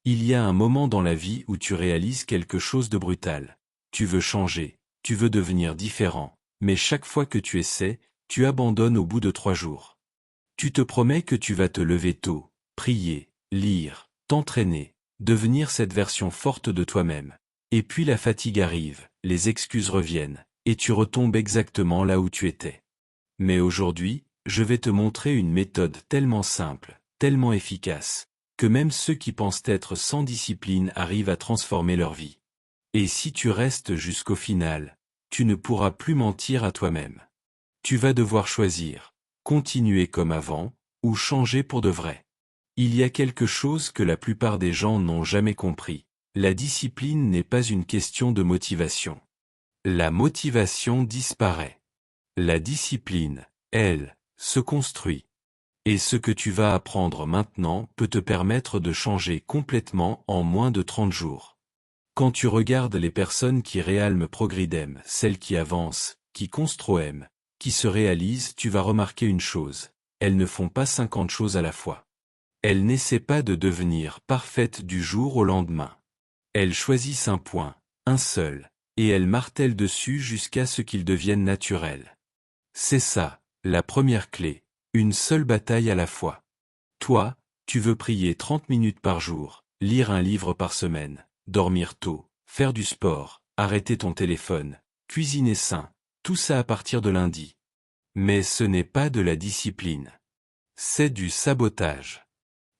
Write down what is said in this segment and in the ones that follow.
Il y a un moment dans la vie où tu réalises quelque chose de brutal. Tu veux changer, tu veux devenir différent, mais chaque fois que tu essaies, tu abandonnes au bout de 3 jours. Tu te promets que tu vas te lever tôt, prier, lire, t'entraîner, devenir cette version forte de toi-même. Et puis la fatigue arrive, les excuses reviennent, et tu retombes exactement là où tu étais. Mais aujourd'hui, je vais te montrer une méthode tellement simple, tellement efficace, que même ceux qui pensent être sans discipline arrivent à transformer leur vie. Et si tu restes jusqu'au final, tu ne pourras plus mentir à toi-même. Tu vas devoir choisir, continuer comme avant, ou changer pour de vrai. Il y a quelque chose que la plupart des gens n'ont jamais compris. La discipline n'est pas une question de motivation. La motivation disparaît. La discipline, elle, se construit. Et ce que tu vas apprendre maintenant peut te permettre de changer complètement en moins de 30 jours. Quand tu regardes les personnes qui réalment progridem, celles qui avancent, qui construisent, qui se réalisent, tu vas remarquer une chose. Elles ne font pas 50 choses à la fois. Elles n'essaient pas de devenir parfaites du jour au lendemain. Elles choisissent un point, un seul, et elles martèlent dessus jusqu'à ce qu'il devienne naturel. C'est ça, la première clé, une seule bataille à la fois. Toi, tu veux prier 30 minutes par jour, lire un livre par semaine, dormir tôt, faire du sport, arrêter ton téléphone, cuisiner sain, tout ça à partir de lundi. Mais ce n'est pas de la discipline. C'est du sabotage.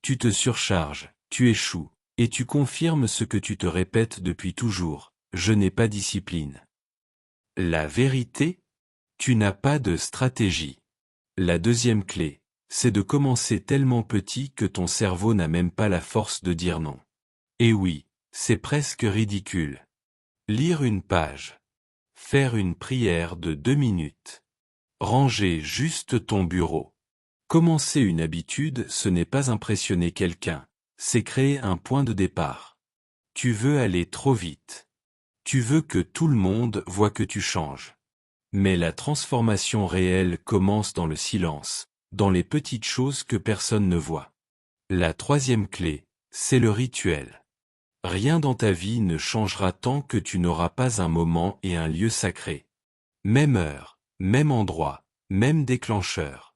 Tu te surcharges, tu échoues, et tu confirmes ce que tu te répètes depuis toujours, je n'ai pas discipline. La vérité? Tu n'as pas de stratégie. La deuxième clé, c'est de commencer tellement petit que ton cerveau n'a même pas la force de dire non. Et oui, c'est presque ridicule. Lire une page. Faire une prière de 2 minutes. Ranger juste ton bureau. Commencer une habitude, ce n'est pas impressionner quelqu'un, c'est créer un point de départ. Tu veux aller trop vite. Tu veux que tout le monde voit que tu changes. Mais la transformation réelle commence dans le silence, dans les petites choses que personne ne voit. La troisième clé, c'est le rituel. Rien dans ta vie ne changera tant que tu n'auras pas un moment et un lieu sacré. Même heure, même endroit, même déclencheur.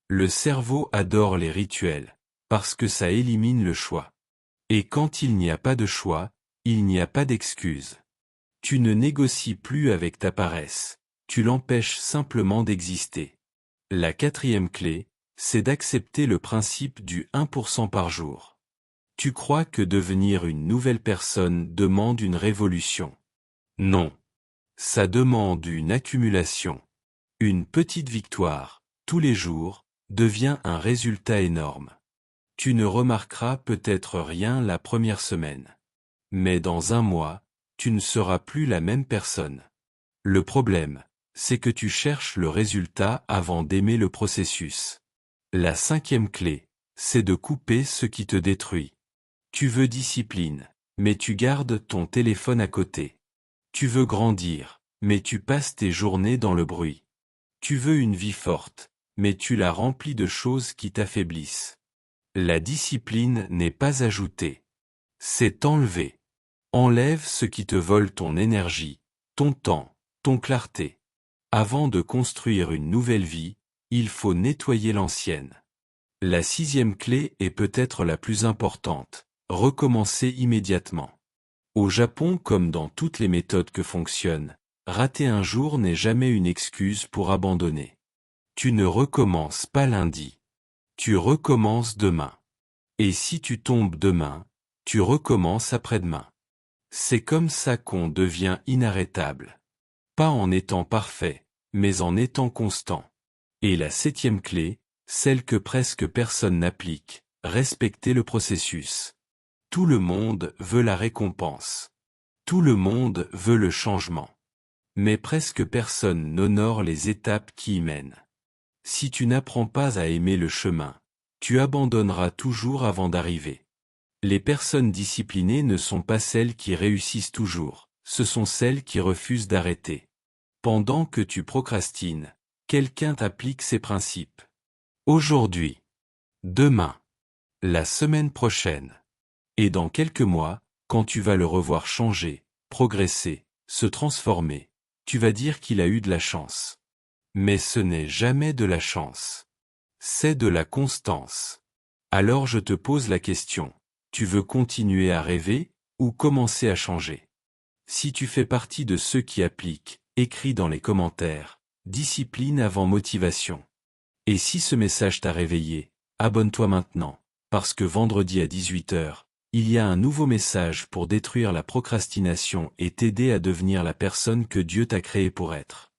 Le cerveau adore les rituels, parce que ça élimine le choix. Et quand il n'y a pas de choix, il n'y a pas d'excuse. Tu ne négocies plus avec ta paresse, tu l'empêches simplement d'exister. La quatrième clé, c'est d'accepter le principe du 1% par jour. Tu crois que devenir une nouvelle personne demande une révolution. Non. Ça demande une accumulation. Une petite victoire, tous les jours, devient un résultat énorme. Tu ne remarqueras peut-être rien la première semaine. Mais dans un mois, tu ne seras plus la même personne. Le problème, c'est que tu cherches le résultat avant d'aimer le processus. La cinquième clé, c'est de couper ce qui te détruit. Tu veux discipline, mais tu gardes ton téléphone à côté. Tu veux grandir, mais tu passes tes journées dans le bruit. Tu veux une vie forte, mais tu la remplis de choses qui t'affaiblissent. La discipline n'est pas ajoutée. C'est enlever. Enlève ce qui te vole ton énergie, ton temps, ton clarté. Avant de construire une nouvelle vie, il faut nettoyer l'ancienne. La sixième clé est peut-être la plus importante, recommencer immédiatement. Au Japon comme dans toutes les méthodes que fonctionnent, rater un jour n'est jamais une excuse pour abandonner. Tu ne recommences pas lundi. Tu recommences demain. Et si tu tombes demain, tu recommences après-demain. C'est comme ça qu'on devient inarrêtable. Pas en étant parfait, mais en étant constant. Et la septième clé, celle que presque personne n'applique, respecter le processus. Tout le monde veut la récompense. Tout le monde veut le changement. Mais presque personne n'honore les étapes qui y mènent. Si tu n'apprends pas à aimer le chemin, tu abandonneras toujours avant d'arriver. Les personnes disciplinées ne sont pas celles qui réussissent toujours, ce sont celles qui refusent d'arrêter. Pendant que tu procrastines, quelqu'un t'applique ses principes. Aujourd'hui, demain, la semaine prochaine. Et dans quelques mois, quand tu vas le revoir changer, progresser, se transformer, tu vas dire qu'il a eu de la chance. Mais ce n'est jamais de la chance. C'est de la constance. Alors je te pose la question. Tu veux continuer à rêver, ou commencer à changer? Si tu fais partie de ceux qui appliquent, écris dans les commentaires, discipline avant motivation. Et si ce message t'a réveillé, abonne-toi maintenant, parce que vendredi à 18 h, il y a un nouveau message pour détruire la procrastination et t'aider à devenir la personne que Dieu t'a créée pour être.